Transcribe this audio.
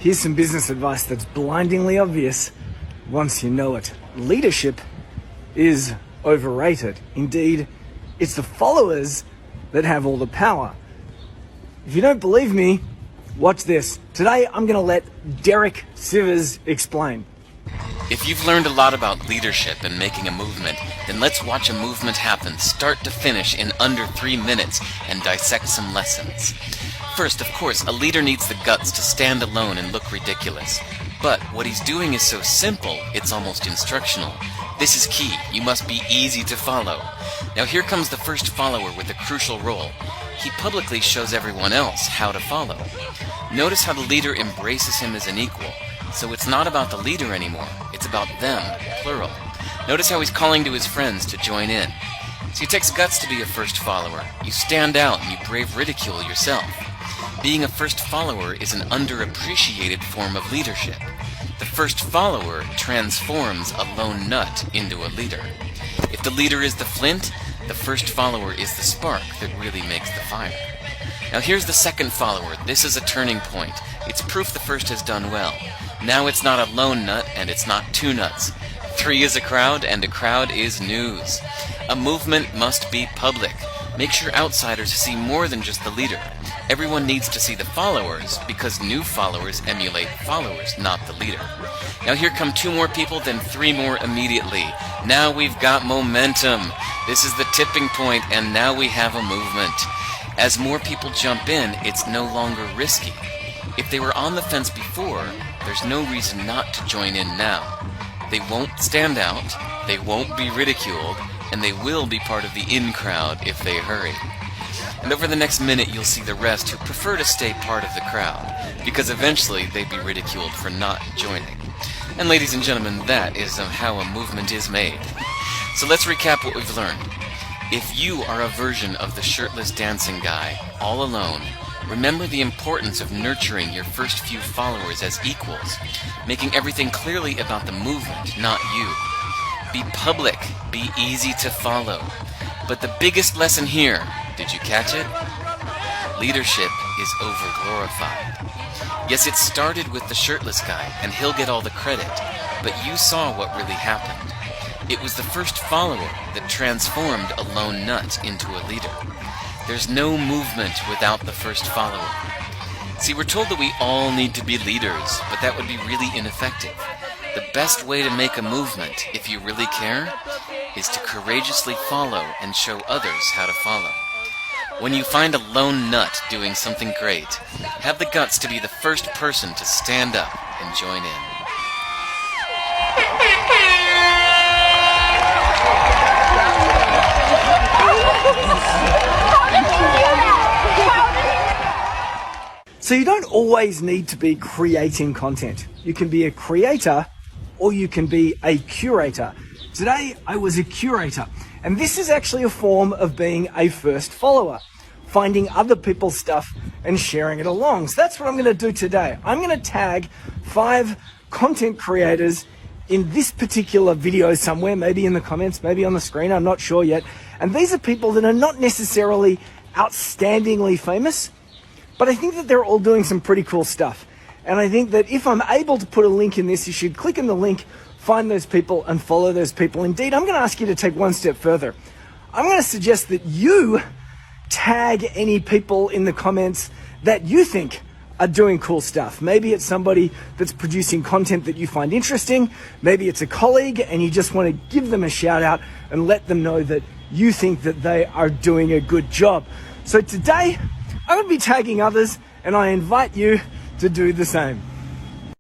Here's some business advice that's blindingly obvious once you know it. Leadership is overrated. Indeed, it's the followers that have all the power. If you don't believe me, watch this. Today, I'm going to let Derek Sivers explain. If you've learned a lot about leadership and making a movement, then let's watch a movement happen start to finish in under 3 minutes and dissect some lessons. First, of course, a leader needs the guts to stand alone and look ridiculous. But what he's doing is so simple, it's almost instructional. This is key. You must be easy to follow. Now here comes the first follower with a crucial role. He publicly shows everyone else how to follow. Notice how the leader embraces him as an equal. So it's not about the leader anymore. It's about them, plural. Notice how he's calling to his friends to join in. So it takes guts to be a first follower. You stand out and you brave ridicule yourself. Being a first follower is an underappreciated form of leadership. The first follower transforms a lone nut into a leader. If the leader is the flint, the first follower is the spark that really makes the fire. Now here's the second follower. This is a turning point. It's proof the first has done well. Now it's not a lone nut and it's not two nuts. 3 is a crowd and a crowd is news. A movement must be public. Make sure outsiders see more than just the leader. Everyone needs to see the followers because new followers emulate followers, not the leader. Now here come 2 more people, then 3 more immediately. Now we've got momentum. This is the tipping point, and now we have a movement. As more people jump in, it's no longer risky. If they were on the fence before, there's no reason not to join in now. They won't stand out, they won't be ridiculed, and they will be part of the in crowd if they hurry. And over the next minute you'll see the rest who prefer to stay part of the crowd, because eventually they'd be ridiculed for not joining. And ladies and gentlemen, that is how a movement is made. So let's recap what we've learned. If you are a version of the shirtless dancing guy, all alone, remember the importance of nurturing your first few followers as equals, making everything clearly about the movement, not you. Be public, be easy to follow. But the biggest lesson here, did you catch it? Leadership is overglorified. Yes, it started with the shirtless guy, and he'll get all the credit, but you saw what really happened. It was the first follower that transformed a lone nut into a leader. There's no movement without the first follower. See, we're told that we all need to be leaders, but that would be really ineffective. The best way to make a movement, if you really care, is to courageously follow and show others how to follow. When you find a lone nut doing something great, have the guts to be the first person to stand up and join in. So you don't always need to be creating content. You can be a creator or you can be a curator. Today, I was a curator, and this is actually a form of being a first follower, finding other people's stuff and sharing it along. So that's what I'm going to do today. I'm going to tag 5 content creators in this particular video somewhere, maybe in the comments, maybe on the screen, I'm not sure yet. And these are people that are not necessarily outstandingly famous, but I think that they're all doing some pretty cool stuff. And I think that if I'm able to put a link in this, you should click on the link, find those people and follow those people. Indeed, I'm going to ask you to take one step further. I'm going to suggest that you tag any people in the comments that you think are doing cool stuff. Maybe it's somebody that's producing content that you find interesting. Maybe it's a colleague and you just want to give them a shout out and let them know that you think that they are doing a good job. So today, I'm going to be tagging others and I invite you to do the same.